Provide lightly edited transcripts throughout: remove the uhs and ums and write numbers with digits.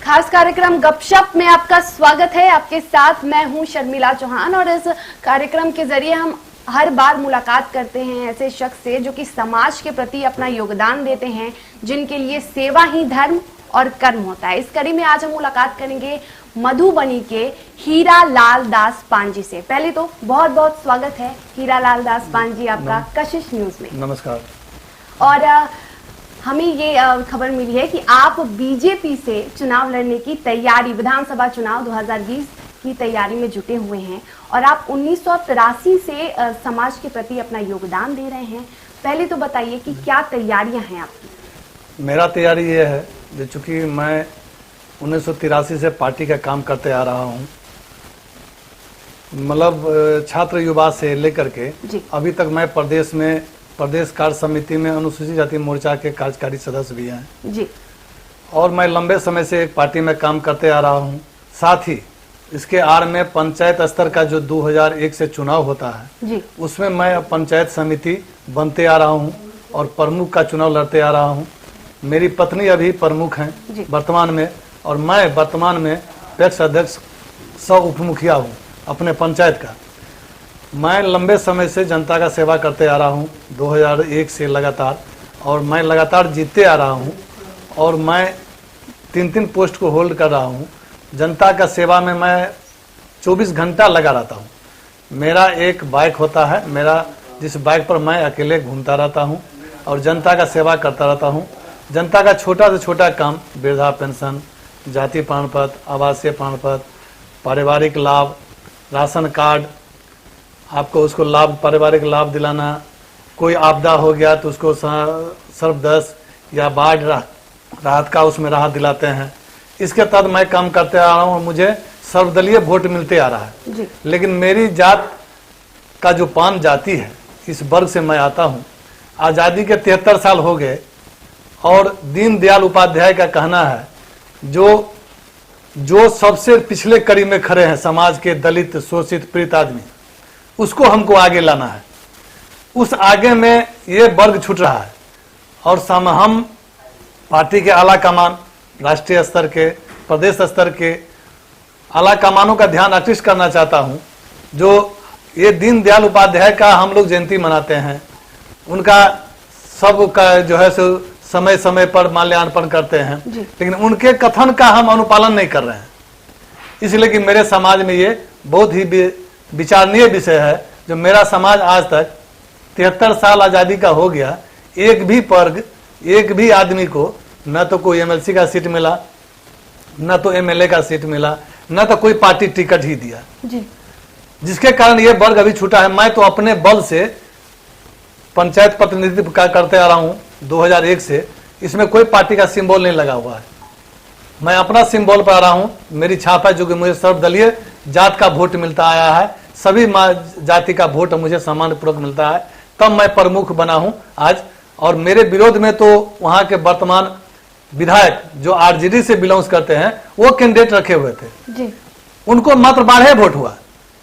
खास कार्यक्रम गपशप में आपका स्वागत है। आपके साथ मैं हूं शर्मिला चौहान और इस कार्यक्रम के जरिए हम हर बार मुलाकात करते हैं ऐसे शख्स से जो कि समाज के प्रति अपना योगदान देते हैं, जिनके लिए सेवा ही धर्म और कर्म होता है। इस कड़ी में आज हम मुलाकात करेंगे मधुबनी के हीरा लाल दास पांजी से। पहले तो बहुत बहुत स्वागत है हीरा लाल दास पांजी आपका कशिश न्यूज में। नमस्कार। और हमें ये खबर मिली है कि आप बीजेपी से चुनाव लड़ने की तैयारी, विधानसभा चुनाव 2020 की तैयारी में जुटे हुए हैं और आप 1983 से समाज के प्रति अपना योगदान दे रहे हैं। पहले तो बताइए कि क्या तैयारियां हैं आपकी? मेरा तैयारी ये है जो चूंकि मैं 1983 से पार्टी का काम करते आ रहा हूँ, मतलब छात्र युवा से लेकर के अभी तक मैं प्रदेश कार्य समिति में अनुसूचित जाति मोर्चा के कार्यकारी सदस्य भी हैं जी। और मैं लंबे समय से एक पार्टी में काम करते आ रहा हूँ। साथ ही इसके आड़ में पंचायत स्तर का जो 2001 से चुनाव होता है जी, उसमें मैं पंचायत समिति बनते आ रहा हूँ और प्रमुख का चुनाव लड़ते आ रहा हूँ। मेरी पत्नी अभी प्रमुख हैं वर्तमान में, और मैं वर्तमान में पैक्स अध्यक्ष सह उप मुखिया हूँ अपने पंचायत का। मैं लंबे समय से जनता का सेवा करते आ रहा हूँ 2001 से लगातार, और मैं लगातार जीतते आ रहा हूँ और मैं 3 पोस्ट को होल्ड कर रहा हूँ। जनता का सेवा में मैं 24 घंटा लगा रहता हूँ। मेरा एक बाइक होता है मेरा, जिस बाइक पर मैं अकेले घूमता रहता हूँ और जनता का सेवा करता रहता हूँ। जनता का छोटा से छोटा काम, वृद्धा पेंशन, जाति प्रमाण पत्र, आवासीय प्रमाण पत्र, पारिवारिक लाभ, राशन कार्ड, आपको उसको लाभ, पारिवारिक लाभ दिलाना, कोई आपदा हो गया तो उसको सर्वदस या बाढ़ राहत का उसमें राहत दिलाते हैं। इसके तहत मैं काम करते आ रहा हूँ और मुझे सर्वदलीय वोट मिलते आ रहा है जी। लेकिन मेरी जात का जो 5 जाति है, इस वर्ग से मैं आता हूँ। आज़ादी के 73 साल हो गए और दीनदयाल उपाध्याय का कहना है जो सबसे पिछले कड़ी में खड़े हैं समाज के, दलित, शोषित, पीड़ित आदमी, उसको हमको आगे लाना है। उस आगे में ये वर्ग छूट रहा है और हम पार्टी के आला कमान, राष्ट्रीय स्तर के, प्रदेश स्तर के आला कमानों का ध्यान आकृष्ट करना चाहता हूं। जो ये दीनदयाल उपाध्याय का हम लोग जयंती मनाते हैं, उनका सब का जो है सो समय समय पर माल्यार्पण करते हैं, लेकिन उनके कथन का हम अनुपालन नहीं कर रहे हैं। इसलिए कि मेरे समाज में ये बहुत ही विचारणीय विषय है। जो मेरा समाज आज तक 73 साल आज़ादी का हो गया, एक भी वर्ग, एक भी आदमी को न तो कोई एमएलसी का सीट मिला, न तो एमएलए का सीट मिला, न तो कोई पार्टी टिकट ही दिया जी। जिसके कारण ये वर्ग अभी छूटा है। मैं तो अपने बल से पंचायत प्रतिनिधित्व का करते आ रहा हूँ 2001 से। इसमें कोई पार्टी का सिंबल नहीं लगा हुआ है, मैं अपना सिंबल पर आ रहा हूँ। मेरी छाप है जो कि मुझे सर्वदलीय जात का वोट मिलता आया है, सभी जाति का वोट मुझे सामान्य पूर्वक मिलता है, तब मैं प्रमुख बना हूँ आज। और मेरे विरोध में तो वहाँ के वर्तमान विधायक जो आरजेडी से बिलोंग्स करते हैं, वो कैंडिडेट रखे हुए थे जी। उनको मात्र 12 वोट हुआ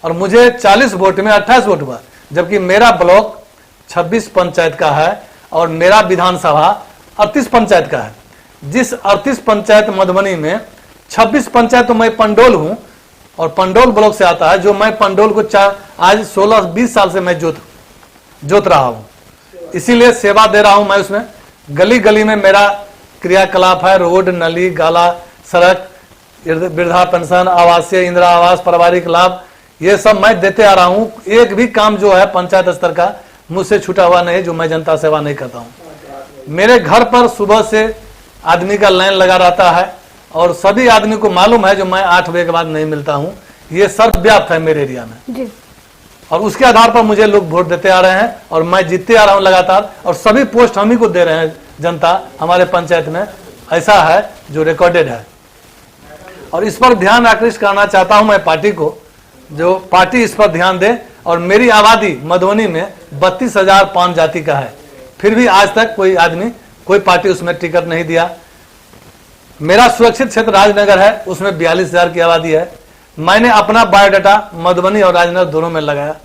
और मुझे 40 वोट में 28 वोट हुआ, जबकि मेरा ब्लॉक 26 पंचायत का है और मेरा विधानसभा 38 पंचायत का है। जिस 38 पंचायत मधुबनी में 26 पंचायत तो मैं पंडोल हूं और पंडोल ब्लॉक से आता है, जो मैं पंडोल को आज 16-20 साल से मैं जोत रहा हूं। इसीलिए सेवा दे रहा हूं मैं उसमें। गली गली में मेरा क्रियाकलाप है, रोड, नली, गाला, सड़क, वृद्धा पेंशन, आवासीय, इंदिरा आवास, पारिवारिक लाभ, ये सब मैं देते आ रहा हूं। एक भी काम जो है पंचायत स्तर का मुझसे छूटा हुआ नहीं जो मैं जनता सेवा नहीं करता हूं। मेरे घर पर सुबह से आदमी का लाइन लगा रहता है और सभी आदमी को मालूम है जो मैं 8 बजे के बाद नहीं मिलता हूं। ये सर्वव्याप्त है मेरे एरिया में जी। और उसके आधार पर मुझे लोग वोट देते आ रहे हैं और मैं जीतते आ रहा हूं लगातार, और सभी पोस्ट हम ही को दे रहे हैं जनता हमारे पंचायत में। ऐसा है जो रिकॉर्डेड है और इस पर ध्यान आकृष्ट करना चाहता हूं मैं पार्टी को, जो पार्टी इस पर ध्यान दे। और मेरी आबादी मधुबनी में 32,005 जाति का है, फिर भी आज तक कोई आदमी, कोई पार्टी उसमें टिकट नहीं दिया। मेरा सुरक्षित क्षेत्र राजनगर है, उसमें 42,000 की आबादी है। मैंने अपना बायोडाटा मधुबनी और राजनगर दोनों में लगाया,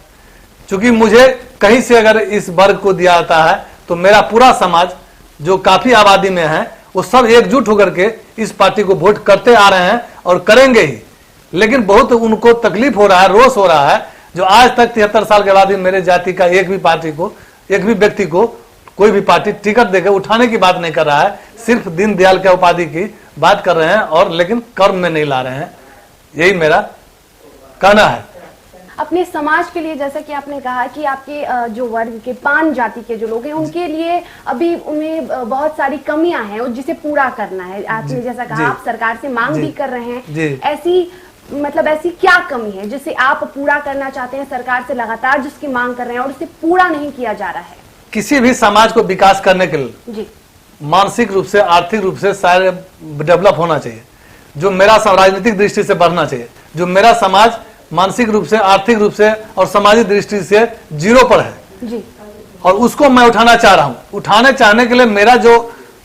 क्योंकि मुझे कहीं से अगर इस वर्ग को दिया जाता है तो मेरा पूरा समाज जो काफी आबादी में है वो सब एकजुट होकर के इस पार्टी को वोट करते आ रहे हैं और करेंगे ही। लेकिन बहुत उनको तकलीफ हो रहा है, रोष हो रहा है, जो आज तक 73 साल के बाद भी मेरे जाति का एक भी पार्टी को, एक भी व्यक्ति को कोई भी पार्टी टिकट देकर उठाने की बात नहीं कर रहा है। सिर्फ दीनदयाल के उपाधि की बात कर रहे हैं और लेकिन कर्म में नहीं ला रहे हैं। यही मेरा कहना है। अपने समाज के लिए, जैसा कि आपने कहा कि आपके जो वर्ग के 5 जाति के जो लोग हैं उनके लिए अभी उन्हें बहुत सारी कमियां हैं और जिसे पूरा करना है। आपने जैसा कहा आप सरकार से मांग भी कर रहे हैं, ऐसी मतलब ऐसी क्या कमी है जिसे आप पूरा करना चाहते हैं सरकार से, लगातार जिसकी मांग कर रहे हैं और उसे पूरा नहीं किया जा रहा है? किसी भी समाज को विकास करने के लिए जी, मानसिक रूप से, आर्थिक रूप से सारे डेवलप होना चाहिए। जो मेरा राजनीतिक दृष्टि से बढ़ना चाहिए, जो मेरा समाज मानसिक रूप से, आर्थिक रूप से और सामाजिक दृष्टि से 0 पर है जी, और उसको मैं उठाना चाह रहा हूं। उठाने चाहने के लिए मेरा जो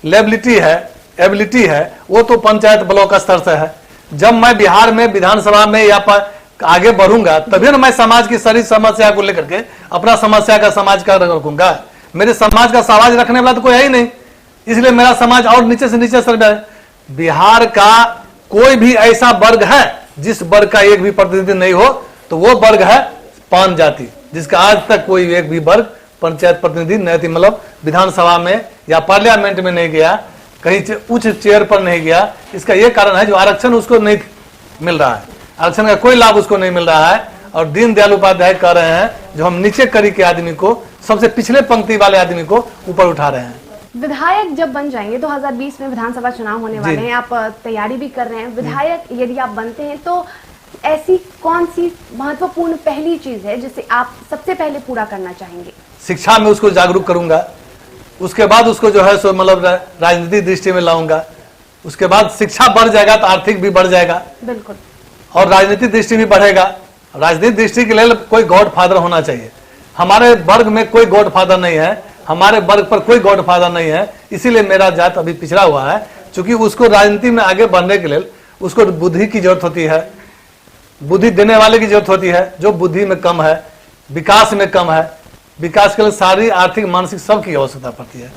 लेबिलिटी है, एबिलिटी है, वो तो पंचायत ब्लॉक स्तर से है। जब मैं बिहार में विधानसभा में या आगे बढ़ूंगा तभी ना मैं समाज की सारी समस्या को लेकर के अपना समस्या का समाज का रखूंगा। मेरे समाज का समाज रखने वाला तो कोई है ही नहीं, इसलिए मेरा समाज और नीचे से नीचे स्तर है। बिहार का कोई भी ऐसा वर्ग है जिस वर्ग का एक भी प्रतिनिधि नहीं हो, तो वो वर्ग है 5 जाति, जिसका आज तक कोई एक भी वर्ग पंचायत प्रतिनिधि नहीं थी, मतलब विधानसभा में या पार्लियामेंट में नहीं गया, कहीं उच्च चेयर पर नहीं गया। इसका ये कारण है जो आरक्षण उसको नहीं मिल रहा है, आरक्षण का कोई लाभ उसको नहीं मिल रहा है। और दीनदयाल उपाध्याय कह रहे हैं जो हम नीचे कड़ी के आदमी को, सबसे पिछले पंक्ति वाले आदमी को ऊपर उठा रहे हैं। विधायक जब बन जाएंगे, 2020 में विधानसभा चुनाव होने वाले हैं, आप तैयारी भी कर रहे हैं, विधायक यदि आप बनते हैं तो ऐसी कौन सी महत्वपूर्ण पहली चीज है जिसे आप सबसे पहले पूरा करना चाहेंगे? शिक्षा में उसको जागरूक करूंगा, उसके बाद उसको जो है सो मतलब राजनीतिक दृष्टि में लाऊंगा, उसके बाद शिक्षा बढ़ जाएगा तो आर्थिक भी बढ़ जाएगा, बिल्कुल, और राजनीतिक दृष्टि भी बढ़ेगा। राजनीतिक दृष्टि के लिए कोई गॉड फादर होना चाहिए। हमारे वर्ग में कोई गॉड फादर नहीं है, हमारे वर्ग पर कोई गॉड फादर नहीं है, इसीलिए मेरा जात अभी पिछड़ा हुआ है। क्योंकि उसको राजनीति में आगे बढ़ने के लिए उसको बुद्धि की जरूरत होती है, बुद्धि देने वाले की जरूरत होती है, जो बुद्धि में कम है, विकास में कम है। विकास के लिए सारी आर्थिक मानसिक सबकी आवश्यकता पड़ती है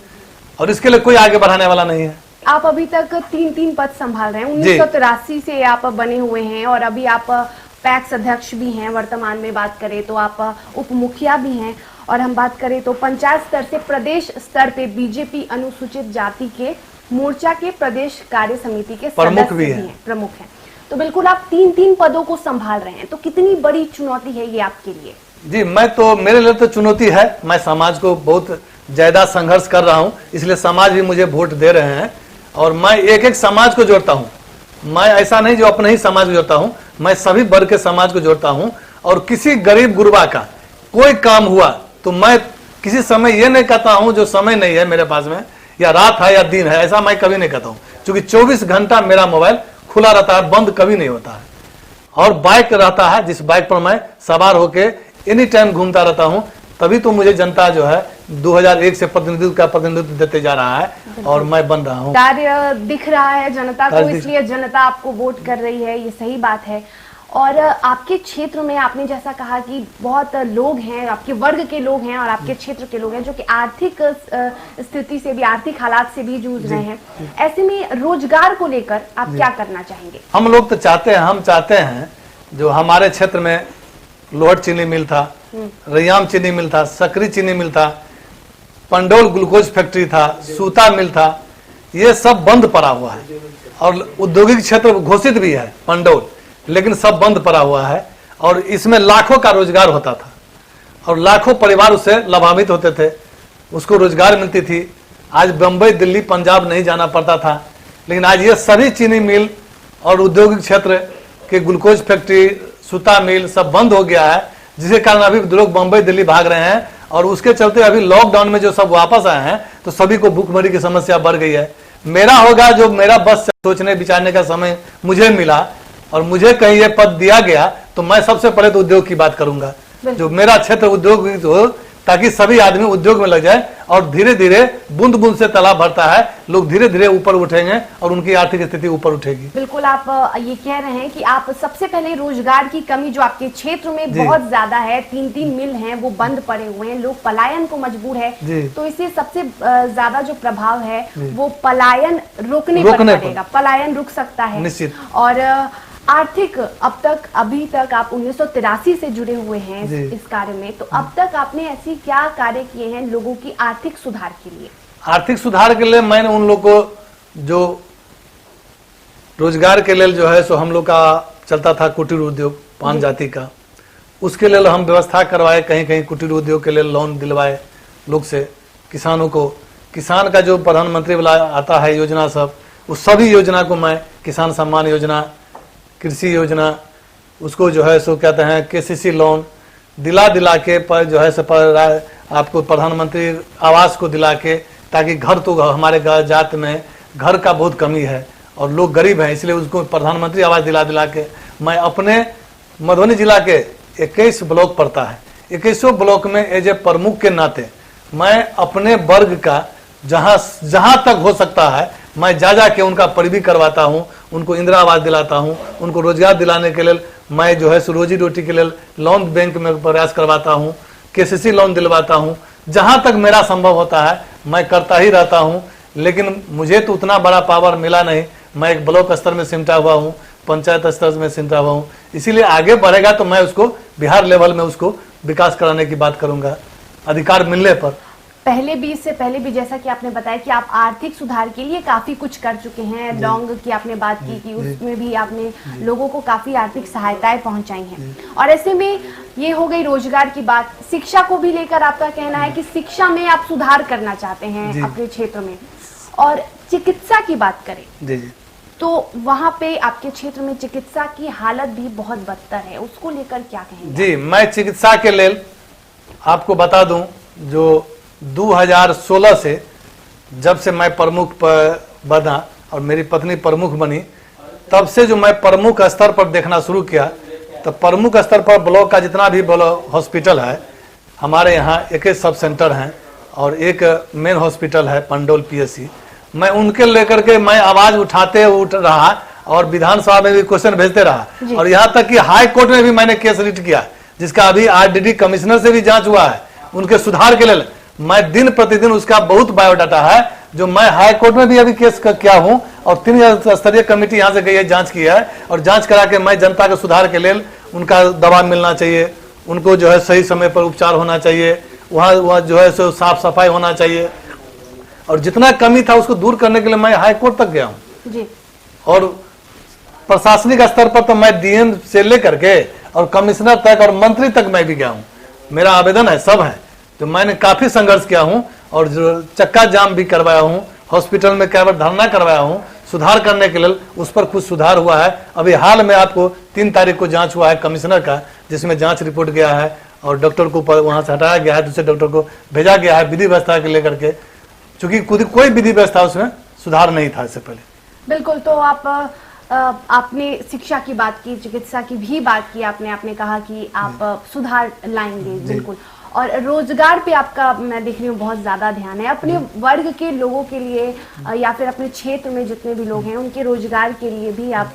और इसके लिए कोई आगे बढ़ाने वाला नहीं है। आप अभी तक 3 पद संभाल रहे हैं, 1983 से आप बने हुए हैं और अभी आप पैक्स अध्यक्ष भी हैं। वर्तमान में बात करें तो आप उप मुखिया भी हैं, और हम बात करें तो पंचायत स्तर से प्रदेश स्तर पे बीजेपी अनुसूचित जाति के मोर्चा के प्रदेश कार्य समिति के प्रमुख सदस्य भी हैं, प्रमुख हैं। तो बिल्कुल आप 3 पदों को संभाल रहे हैं, तो कितनी बड़ी चुनौती है ये आपके लिए? जी, मेरे लिए तो चुनौती है। मैं समाज को बहुत ज्यादा संघर्ष कर रहा हूँ, इसलिए समाज भी मुझे वोट दे रहे हैं और मैं एक एक समाज को जोड़ता हूँ। मैं ऐसा नहीं जो अपने ही समाज को जोड़ता हूँ, मैं सभी वर्ग के समाज को जोड़ता हूँ। और किसी गरीब गुरबा का कोई काम हुआ तो मैं किसी समय ये नहीं कहता हूँ जो समय नहीं है मेरे पास में, या रात है या दिन है, ऐसा मैं कभी नहीं कहता हूँ। क्योंकि 24 घंटा मेरा मोबाइल खुला रहता है, बंद कभी नहीं होता है। और बाइक रहता है जिस बाइक पर मैं सवार होके एनी टाइम घूमता रहता हूँ। तभी तो मुझे जनता जो है 2001 से प्रतिनिधित्व देते जा रहा है और मैं बन रहा हूँ। कार्य दिख रहा है जनता को, इसलिए जनता आपको वोट कर रही है, ये सही बात है। और आपके क्षेत्र में आपने जैसा कहा कि बहुत लोग हैं, आपके वर्ग के लोग हैं और आपके क्षेत्र के लोग हैं जो कि आर्थिक स्थिति से भी, आर्थिक हालात से भी जूझ रहे हैं। ऐसे में रोजगार को लेकर आप क्या करना चाहेंगे? हम लोग तो हम चाहते हैं जो हमारे क्षेत्र में लोहट चीनी मिल था, रैयाम चीनी मिल था, सकरी चीनी मिल था, पंडोल ग्लूकोज फैक्ट्री था, सूता मिल था, ये सब बंद पड़ा हुआ है। और औद्योगिक क्षेत्र घोषित भी है पंडोल, लेकिन सब बंद पड़ा हुआ है। और इसमें लाखों का रोजगार होता था और लाखों परिवार उससे लाभान्वित होते थे, उसको रोजगार मिलती थी। आज बम्बई, दिल्ली, पंजाब नहीं जाना पड़ता था। लेकिन आज ये सभी चीनी मिल और औद्योगिक क्षेत्र के ग्लूकोज फैक्ट्री, सूता मिल सब बंद हो गया है, जिसके कारण अभी लोग बम्बई, दिल्ली भाग रहे हैं। और उसके चलते अभी लॉकडाउन में जो सब वापस आए हैं तो सभी को भूखमरी की समस्या बढ़ गई है। मेरा होगा जो मेरा बस सोचने विचारने का समय मुझे मिला और मुझे कहीं ये पद दिया गया तो मैं सबसे पहले तो उद्योग की बात करूंगा। जो मेरा क्षेत्र उद्योग हो, ताकि सभी आदमी उद्योग में लग जाए और धीरे धीरे बूंद बूंद से तालाब भरता है, लोग धीरे धीरे ऊपर उठेंगे और उनकी आर्थिक स्थिति ऊपर उठेगी। बिल्कुल, आप ये कह रहे हैं कि आप सबसे पहले रोजगार की कमी जो आपके क्षेत्र में बहुत ज्यादा है, 3-3 मिल हैं वो बंद पड़े हुए हैं, लोग पलायन को मजबूर है, तो इससे सबसे ज्यादा जो प्रभाव है वो पलायन रोकने पर पड़ेगा। पलायन रुक सकता है निश्चित। और आर्थिक अभी तक आप 1983 से जुड़े हुए हैं इस कार्य में, तो अब तक आपने ऐसी क्या कार्य किए हैं लोगों की आर्थिक सुधार के लिए? आर्थिक सुधार के लिए मैंने उन लोग को जो रोजगार के लिए जो है सो हम लोग का चलता था कुटीर उद्योग पान जाति का, उसके लिए हम व्यवस्था करवाए, कहीं कहीं कुटीर उद्योग के लिए लोन दिलवाए लोग से, किसानों को। किसान का जो प्रधानमंत्री वाला आता है योजना सब, उस सभी योजना को मैं, किसान सम्मान योजना, कृषि योजना, उसको जो है सो कहते हैं केसीसी लोन दिला के पर जो है सो आपको प्रधानमंत्री आवास को दिला के, ताकि घर तो हमारे जात में घर का बहुत कमी है और लोग गरीब हैं, इसलिए उसको प्रधानमंत्री आवास दिला के मैं अपने मधुबनी जिला के 21 ब्लॉक पड़ता है, 21 ब्लॉक में एज ए प्रमुख के नाते मैं अपने वर्ग का जहां तक हो सकता है मैं जा के उनका परिवी करवाता हूं, उनको इंदिरा आवास दिलाता हूं, उनको रोजगार दिलाने के लिए मैं जो है रोजी रोटी के लिए लोन बैंक में प्रयास करवाता हूं, केसीसी लोन दिलवाता हूं। जहां तक मेरा संभव होता है मैं करता ही रहता हूं, लेकिन मुझे तो उतना बड़ा पावर मिला नहीं। मैं एक ब्लॉक स्तर में सिमटा हुआ हूं, पंचायत स्तर में सिमटा हुआ हूं, इसीलिए आगे बढ़ेगा तो मैं उसको बिहार लेवल में उसको विकास कराने की बात करूंगा अधिकार मिलने पर। इससे पहले भी जैसा कि आपने बताया कि आप आर्थिक सुधार के लिए काफी कुछ कर चुके हैं। डोंग की आपने बात की कि उसमें भी आपने लोगों को काफी आर्थिक सहायताएं पहुंचाई हैं। और ऐसे में ये हो गई रोजगार की बात, शिक्षा को भी लेकर आपका कहना है कि शिक्षा में आप सुधार करना चाहते हैं अपने क्षेत्र में। और चिकित्सा की बात करें तो वहाँ पे आपके क्षेत्र में चिकित्सा की हालत भी बहुत बदतर है, उसको लेकर क्या कहेंगे? जी, मैं चिकित्सा के लिए आपको बता दूं, जो 2016 से जब से मैं प्रमुख बना और मेरी पत्नी प्रमुख बनी, तब से जो मैं प्रमुख स्तर पर देखना शुरू किया, तो प्रमुख स्तर पर ब्लॉक का जितना भी ब्लॉक हॉस्पिटल है, हमारे यहाँ एक सब सेंटर हैं और एक मेन हॉस्पिटल है पंडोल पीएससी, मैं उनके लेकर के मैं आवाज उठ रहा और विधानसभा में भी क्वेश्चन भेजते रहा और यहाँ तक कि हाई कोर्ट में भी मैंने केस रिट किया, जिसका अभी आरडीडी कमिश्नर से भी जांच हुआ है। उनके सुधार के लिए मैं दिन प्रतिदिन उसका बहुत बायोडाटा है, जो मैं हाई कोर्ट में भी अभी केस किया हूं और 3 स्तरीय कमेटी यहां से गई है, जांच की है और जांच करा के मैं जनता के सुधार के लिए उनका दवा मिलना चाहिए, उनको जो है सही समय पर उपचार होना चाहिए, वहाँ जो है सो साफ सफाई होना चाहिए और जितना कमी था उसको दूर करने के लिए मैं हाई कोर्ट तक गया हूँ। और प्रशासनिक स्तर पर तो मैं डीएम से लेकर के और कमिश्नर तक और मंत्री तक मैं भी गया हूँ, मेरा आवेदन है, सब है। तो मैंने काफी संघर्ष किया हूं और जो चक्का जाम भी करवाया हूं, हॉस्पिटल में कई बार धरना करवाया हूं सुधार करने के लिए, उस पर कुछ सुधार हुआ है। अभी हाल में आपको 3 तारीख को जांच हुआ है कमिश्नर का, जिसमें जांच रिपोर्ट गया है और डॉक्टर को वहां से हटाया गया है, दूसरे डॉक्टर को भेजा गया है विधि व्यवस्था के लेकर के, चूंकि कोई विधि व्यवस्था उसमें सुधार नहीं था इससे पहले। बिल्कुल, तो आपने शिक्षा की बात की, चिकित्सा की भी बात की, आपने कहा कि आप सुधार लाएंगे, बिल्कुल। और रोजगार पे आपका मैं देख रही हूँ बहुत ज्यादा ध्यान है, अपने वर्ग के लोगों के लिए या फिर अपने क्षेत्र में जितने भी लोग हैं उनके रोजगार के लिए भी आप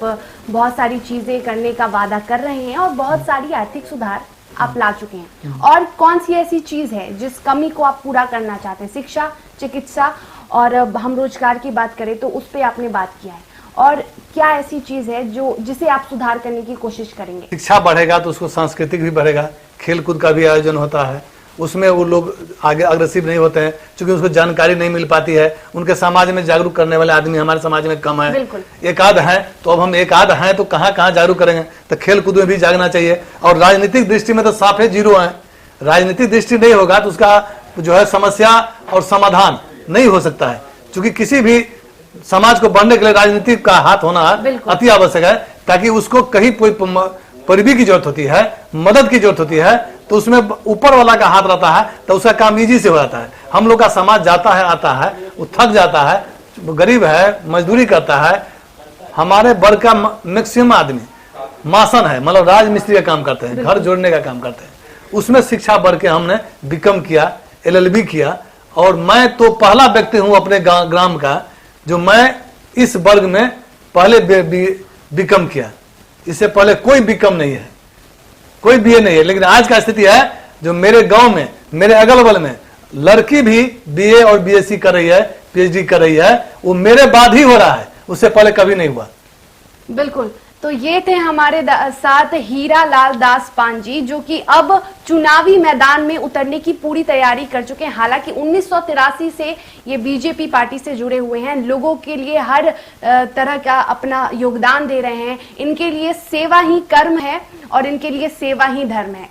बहुत सारी चीजें करने का वादा कर रहे हैं और बहुत सारी आर्थिक सुधार आप ला चुके हैं। और कौन सी ऐसी चीज है जिस कमी को आप पूरा करना चाहते हैं? शिक्षा, चिकित्सा और हम रोजगार की बात करें तो उस पर आपने बात किया है, और क्या ऐसी चीज है जिसे आप सुधार करने की कोशिश करेंगे? शिक्षा बढ़ेगा तो उसको सांस्कृतिक भी बढ़ेगा, खेल कूद का भी आयोजन होता है, उसमें वो लोग आगे अग्रेसिव नहीं होते हैं, क्योंकि उसको जानकारी नहीं मिल पाती है। उनके समाज में जागरूक करने वाले आदमी हमारे समाज में कम है, एक आध है, तो अब हम एक आध हैं तो कहाँ कहाँ जागरूक करेंगे? तो खेल कूद में भी जागना चाहिए। और राजनीतिक दृष्टि में तो साफ है, 0 है। राजनीतिक दृष्टि नहीं होगा तो उसका जो है समस्या और समाधान नहीं हो सकता है, क्योंकि किसी भी समाज को बढ़ने के लिए राजनीतिक का हाथ होना अति आवश्यक है, ताकि उसको कहीं कोई परिवी की जरूरत होती है, मदद की जरूरत होती है, तो उसमें ऊपर वाला का हाथ रहता है तो उसका काम इजी से हो जाता है। हम लोग का समाज जाता है आता है, वो थक जाता है, गरीब है, मजदूरी करता है। हमारे वर्ग का मैक्सिमम आदमी मासन है, मतलब राजमिस्त्री का काम करते हैं, घर जोड़ने का काम करते हैं, उसमें शिक्षा बढ़ के हमने बीकॉम किया, LLB किया, और मैं तो पहला व्यक्ति हूं अपने ग्राम का जो मैं इस वर्ग में पहले बीकॉम किया। इससे पहले कोई बीकॉम नहीं है, कोई BA नहीं है। लेकिन आज का स्थिति है जो मेरे गांव में, मेरे अगल बगल में लड़की भी BA और BSc कर रही है, PhD कर रही है, वो मेरे बाद ही हो रहा है, उससे पहले कभी नहीं हुआ। बिल्कुल। तो ये थे हमारे साथ हीरा लाल दास पान जी, जो कि अब चुनावी मैदान में उतरने की पूरी तैयारी कर चुके हैं। हालांकि 1983 से ये बीजेपी पार्टी से जुड़े हुए हैं, लोगों के लिए हर तरह का अपना योगदान दे रहे हैं। इनके लिए सेवा ही कर्म है और इनके लिए सेवा ही धर्म है।